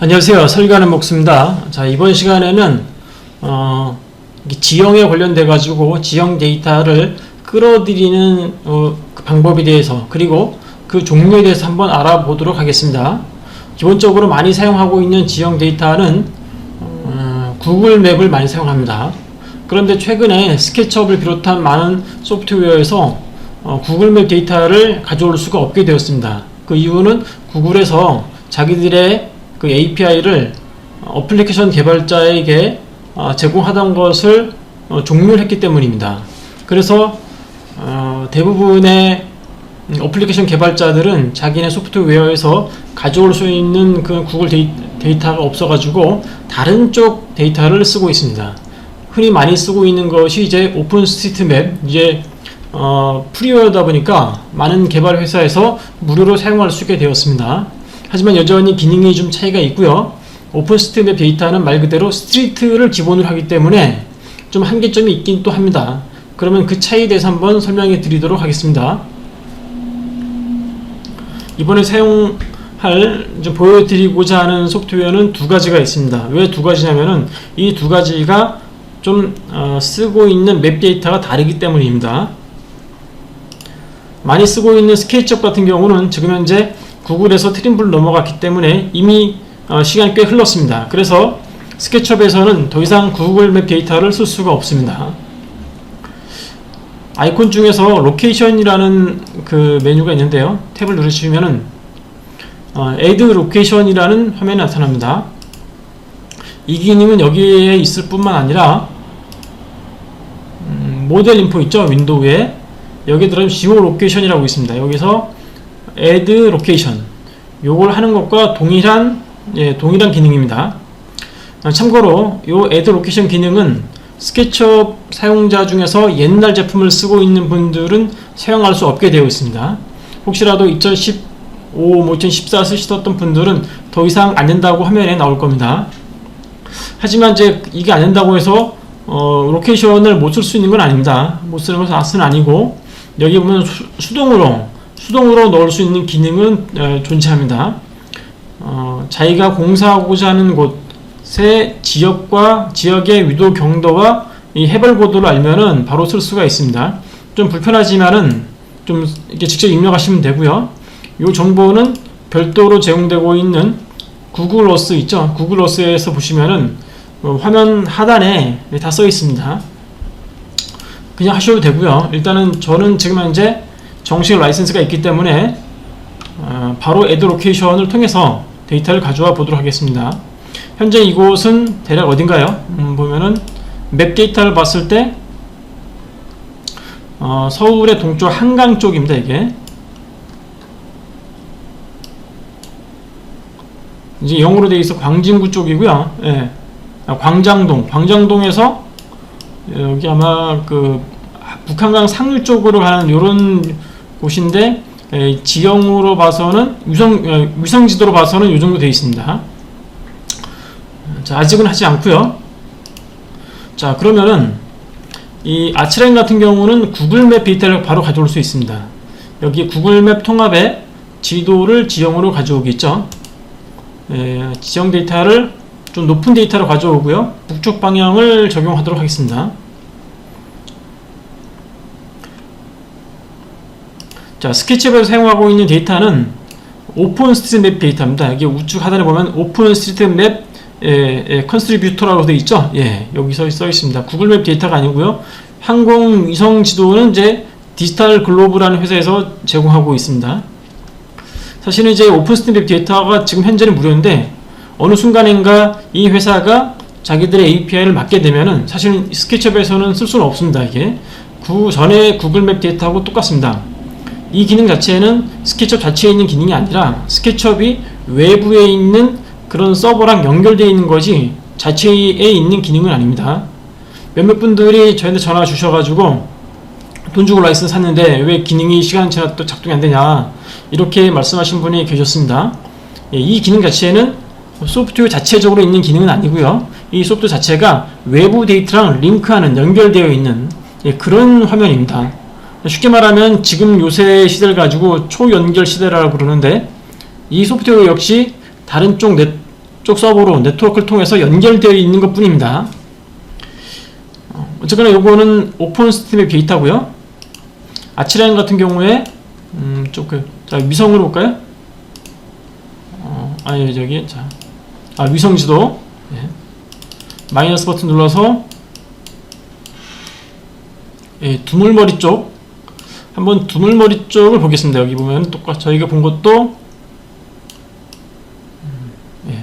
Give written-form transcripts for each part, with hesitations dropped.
안녕하세요. 설계하는 목수입니다. 자, 이번 시간에는 지형에 관련돼 가지고 지형 데이터를 끌어들이는 그 방법에 대해서, 그리고 그 종류에 대해서 한번 알아보도록 하겠습니다. 기본적으로 많이 사용하고 있는 지형 데이터는 구글 맵을 많이 사용합니다. 그런데 최근에 스케치업을 비롯한 많은 소프트웨어에서 구글 맵 데이터를 가져올 수가 없게 되었습니다. 그 이유는 구글에서 자기들의 그 API를 어플리케이션 개발자에게 제공하던 것을 종료를 했기 때문입니다. 그래서 대부분의 어플리케이션 개발자들은 자기네 소프트웨어에서 가져올 수 있는 그 구글 데이터가 없어가지고 다른 쪽 데이터를 쓰고 있습니다. 흔히 많이 쓰고 있는 것이 이제 오픈스트리트맵, 이제 프리웨어다 보니까 많은 개발 회사에서 무료로 사용할 수 있게 되었습니다. 하지만 여전히 기능이 좀 차이가 있고요. 오픈스트리트맵 데이터는 말 그대로 스트리트를 기본으로 하기 때문에 좀 한계점이 있긴 또 합니다. 그러면 그 차이에 대해서 한번 설명해 드리도록 하겠습니다. 이번에 보여드리고자 하는 소프트웨어는 두 가지가 있습니다. 왜 두 가지냐면은 이 두 가지가 좀 쓰고 있는 맵 데이터가 다르기 때문입니다. 많이 쓰고 있는 스케치업 같은 경우는 지금 현재 구글에서 트림블 넘어갔기 때문에 이미 시간이 꽤 흘렀습니다. 그래서 스케치업에서는 더 이상 구글 맵 데이터를 쓸 수가 없습니다. 아이콘 중에서 로케이션이라는 그 메뉴가 있는데요. 탭을 누르시면은 Add Location이라는 화면이 나타납니다. 이 기능은 여기에 있을 뿐만 아니라 모델 인포 있죠? 윈도우에 여기에 들어가면 Geo Location이라고 있습니다. 여기서 Add Location, 요걸 하는 것과 동일한 기능입니다. 참고로 요 Add Location 기능은 스케치업 사용자 중에서 옛날 제품을 쓰고 있는 분들은 사용할 수 없게 되어 있습니다. 혹시라도 2015, 2014 쓰시던 분들은 더 이상 안 된다고 화면에 나올 겁니다. 하지만 이제 이게 안 된다고 해서 로케이션을 못 쓸 수 있는 건 아닙니다. 못 쓰는 것은 아니고, 여기 보면 수동으로 넣을 수 있는 기능은 존재합니다. 자기가 공사하고자 하는 곳의 지역의 위도 경도와 이 해발 고도를 알면은 바로 쓸 수가 있습니다. 좀 불편하지만은 좀 이렇게 직접 입력하시면 되고요. 이 정보는 별도로 제공되고 있는 구글 어스 있죠? 구글 어스에서 보시면은 화면 하단에 다 써 있습니다. 그냥 하셔도 되고요. 일단은 저는 지금 현재 정식 라이센스가 있기 때문에 바로 Add Location을 통해서 데이터를 가져와 보도록 하겠습니다. 현재 이곳은 대략 어딘가요? 보면은 맵 데이터를 봤을 때 서울의 동쪽 한강 쪽입니다. 이게 이제 영어로 되어 있어 광진구 쪽이고요. 예. 광장동에서 여기 아마 그 북한강 상류 쪽으로 가는 요런 곳인데, 지형으로 봐서는 위성 지도로 봐서는 이 정도 되어 있습니다. 자, 아직은 하지 않고요. 자, 그러면은 이 아치라인 같은 경우는 구글맵 데이터를 바로 가져올 수 있습니다. 여기 구글맵 통합에 지도를 지형으로 가져오겠죠. 지형 데이터를 좀 높은 데이터로 가져오고요. 북쪽 방향을 적용하도록 하겠습니다. 자, 스케치업에서 사용하고 있는 데이터는 오픈스트리트맵 데이터입니다. 여기 우측 하단에 보면 오픈스트리트맵 컨트리뷰터라고 되어 있죠. 예, 여기서 써 있습니다. 구글맵 데이터가 아니고요. 항공위성 지도는 이제 디지털 글로브라는 회사에서 제공하고 있습니다. 사실은 이제 오픈스트리트맵 데이터가 지금 현재는 무료인데, 어느 순간인가 이 회사가 자기들의 API를 맡게 되면은 사실은 스케치업에서는 쓸 수는 없습니다. 이게 전에 구글맵 데이터하고 똑같습니다. 이 기능 자체는 스케치업 자체에 있는 기능이 아니라 스케치업이 외부에 있는 그런 서버랑 연결되어 있는 것이 자체에 있는 기능은 아닙니다. 몇몇 분들이 저한테 전화 주셔가지고 돈 주고 라이센스 샀는데 왜 기능이 시간 지나 또 작동이 안 되냐, 이렇게 말씀하신 분이 계셨습니다. 이 기능 자체는 소프트웨어 자체적으로 있는 기능은 아니고요. 이 소프트웨어 자체가 외부 데이터랑 링크하는, 연결되어 있는 그런 화면입니다. 쉽게 말하면 지금 요새 시대를 가지고 초연결 시대라고 그러는데, 이 소프트웨어 역시 다른 쪽 쪽 서버로 네트워크를 통해서 연결되어 있는 것 뿐입니다. 어쨌거나 요거는 오픈 스팀의 데이터고요. 아치라인 같은 경우에 자, 위성으로 볼까요? 아니 저기 자, 위성 지도. 예. 마이너스 버튼 눌러서 예, 두물머리 쪽 한번 두물머리 쪽을 보겠습니다. 여기 보면 똑같이 저희가 본 것도 예.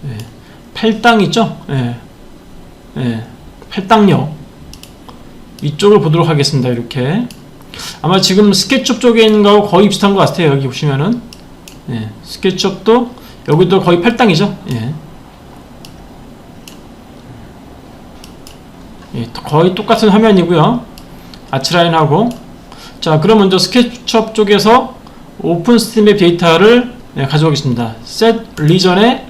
예. 팔당 있죠? 예. 예. 팔당역 이쪽을 보도록 하겠습니다. 이렇게 아마 지금 스케치업 쪽에 있는 거하고 거의 비슷한 것 같아요. 여기 보시면은 예. 스케치업도 여기도 거의 팔당이죠. 예. 예, 거의 똑같은 화면이고요. 아치라인하고. 자, 그럼 먼저 스케치업 쪽에서 오픈스팀의 데이터를 예, 가져오겠습니다. set region에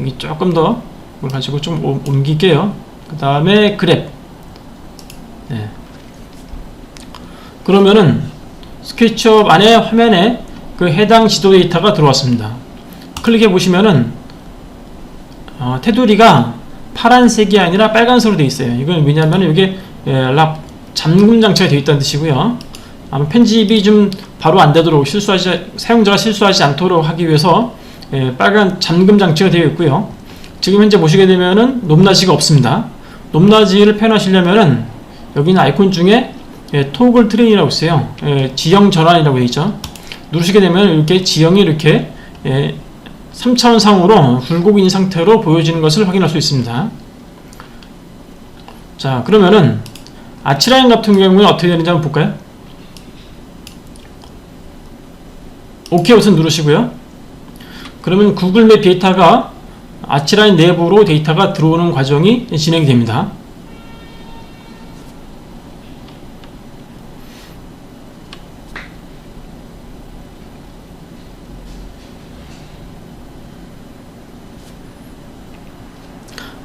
여기 조금 더 뭘 가지고 좀 옮길게요. 그 다음에 그랩. 예. 그러면은 스케치업 안에 화면에 그 해당 지도 데이터가 들어왔습니다. 클릭해 보시면은 테두리가 파란색이 아니라 빨간색으로 되어 있어요. 이건 왜냐하면 이게 랍 잠금 장치가 되어 있다는 뜻이고요. 아마 편집이 좀 바로 안 되도록 사용자가 실수하지 않도록 하기 위해서 빨간 잠금 장치가 되어 있고요. 지금 현재 보시게 되면은 높낮이가 없습니다. 높낮이를 표현하시려면은 여기 있는 아이콘 중에 토글 트레인이라고 있어요. 지형 전환이라고 되어 있죠. 누르시게 되면 이렇게 지형이 이렇게 3차원 상으로 굴곡 있는 상태로 보여지는 것을 확인할 수 있습니다. 자, 그러면은 아치라인 같은 경우는 어떻게 되는지 한번 볼까요? OK 버튼 누르시고요. 그러면 구글맵 데이터가 아치라인 내부로 데이터가 들어오는 과정이 진행이 됩니다.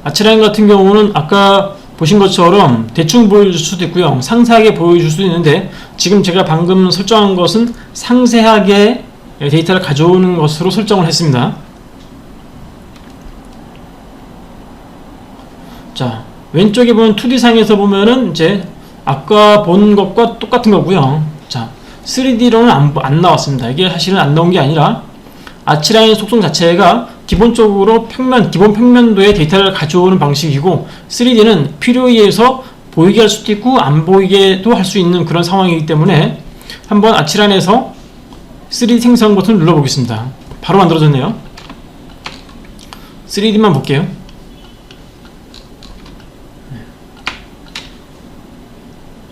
아치라인 같은 경우는 아까 보신 것처럼 대충 보여줄 수도 있고요, 상세하게 보여줄 수도 있는데 지금 제가 방금 설정한 것은 상세하게 데이터를 가져오는 것으로 설정을 했습니다. 자, 왼쪽에 보면 2D상에서 보면은 이제 아까 본 것과 똑같은 거고요. 자, 3D로는 안 나왔습니다. 이게 사실은 안 나온 게 아니라 아치라인 속성 자체가 기본적으로 기본 평면도의 데이터를 가져오는 방식이고 3D는 필요에 의해서 보이게 할 수도 있고 안 보이게도 할 수 있는 그런 상황이기 때문에 한번 아치라인에서 3D 생성 버튼을 눌러보겠습니다. 바로 만들어졌네요. 3D만 볼게요.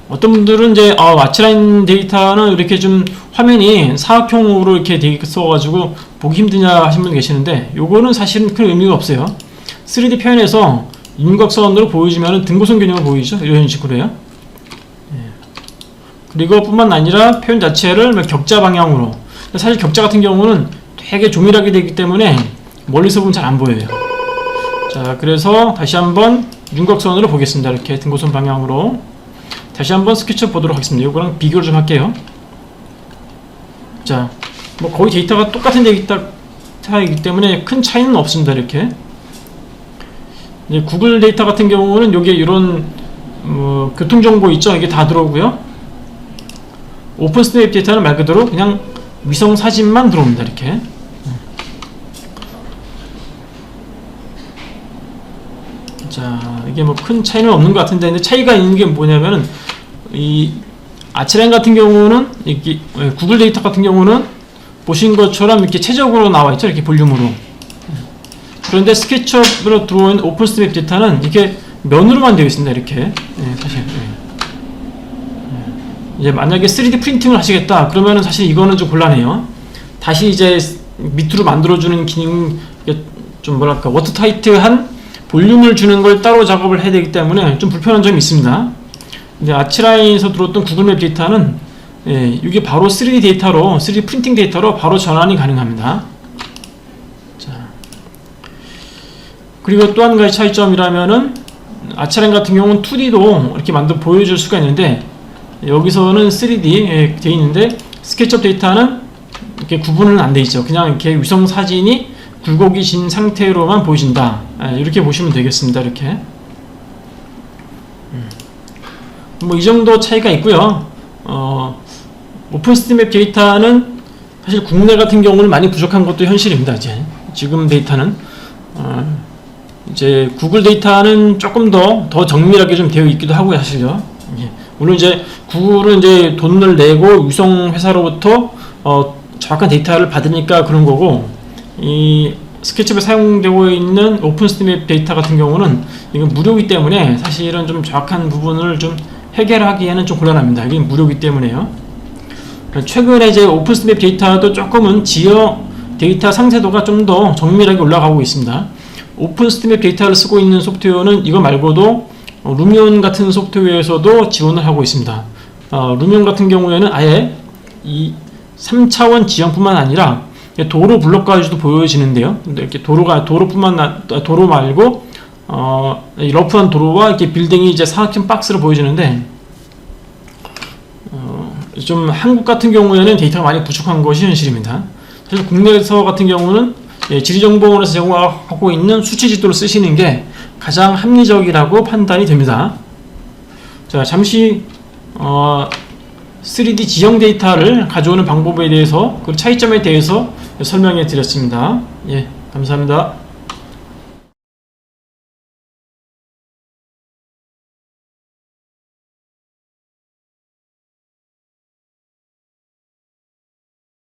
어떤 분들은 이제 아치라인 데이터는 이렇게 좀 화면이 사각형으로 이렇게 돼 있어가지고 보기 힘드냐 하신 분 계시는데 요거는 사실은 큰 의미가 없어요. 3D 표현에서 윤곽선으로 보여주면 등고선 균형을 보이죠. 이런 식으로요. 그리고 뿐만 아니라 표현 자체를 격자 방향으로, 사실 격자 같은 경우는 되게 조밀하게 되기 때문에 멀리서 보면 잘 안 보여요. 자, 그래서 다시 한번 윤곽선으로 보겠습니다. 이렇게 등고선 방향으로 다시 한번 스케치업 보도록 하겠습니다. 이거랑 비교를 좀 할게요. 자, 뭐 거의 데이터가 똑같은 데이터이기 때문에 큰 차이는 없습니다. 이렇게 이제 구글 데이터 같은 경우는 여기에 이런 교통정보 있죠. 이게 다 들어오고요. 오픈스트립 데이터는 말 그대로 그냥 위성 사진만 들어옵니다. 이렇게. 자, 이게 뭐 큰 차이는 없는 것 같은데, 근데 차이가 있는 게 뭐냐면은 이 아치라인 같은 경우는 이렇게 구글 데이터 같은 경우는 보신 것처럼 이렇게 최적으로 나와 있죠. 이렇게 볼륨으로. 그런데 스케치업으로 들어온 오픈스트립 데이터는 이렇게 면으로만 되어 있습니다. 이렇게. 사실. 이제 만약에 3D 프린팅을 하시겠다 그러면은 사실 이거는 좀 곤란해요. 다시 이제 밑으로 만들어주는 기능, 좀 뭐랄까 워터타이트한 볼륨을 주는 걸 따로 작업을 해야 되기 때문에 좀 불편한 점이 있습니다. 근데 아치라인에서 들어왔던 구글맵 데이터는 이게 바로 3D 데이터로, 3D 프린팅 데이터로 바로 전환이 가능합니다. 자, 그리고 또 한 가지 차이점이라면은 아치라인 같은 경우는 2D도 이렇게 보여줄 수가 있는데 여기서는 3D 되어 있는데 스케치업 데이터는 이렇게 구분은 안 돼 있죠. 그냥 이렇게 위성 사진이 굴곡이 진 상태로만 보여진다. 이렇게 보시면 되겠습니다. 이렇게. 뭐 이 정도 차이가 있고요. 오픈스트림맵 데이터는 사실 국내 같은 경우는 많이 부족한 것도 현실입니다. 이제 지금 데이터는 이제 구글 데이터는 조금 더 정밀하게 좀 되어 있기도 하고요, 사실요. 예. 물론 이제 구글은 이제 돈을 내고 위성 회사로부터 정확한 데이터를 받으니까 그런 거고, 이 스케치업에 사용되고 있는 오픈스트림맵 데이터 같은 경우는 이건 무료이기 때문에 사실은 좀 정확한 부분을 좀 해결하기에는 좀 곤란합니다. 이게 무료이기 때문에요. 최근에 이제 오픈스트림맵 데이터도 조금은 지역 데이터 상세도가 좀 더 정밀하게 올라가고 있습니다. 오픈스트림맵 데이터를 쓰고 있는 소프트웨어는 이거 말고도 루미온 같은 소프트웨어에서도 지원을 하고 있습니다. 루미온 같은 경우에는 아예 이 3차원 지형뿐만 아니라 도로 블록까지도 보여지는데요. 이렇게 도로 말고 러프한 도로와 이렇게 빌딩이 이제 사각형 박스로 보여지는데, 좀 한국 같은 경우에는 데이터가 많이 부족한 것이 현실입니다. 사실 국내에서 같은 경우는 지리정보원에서 제공하고 있는 수치 지도를 쓰시는 게 가장 합리적이라고 판단이 됩니다. 자, 잠시 3D 지형 데이터를 가져오는 방법에 대해서, 그 차이점에 대해서 설명해 드렸습니다. 예, 감사합니다.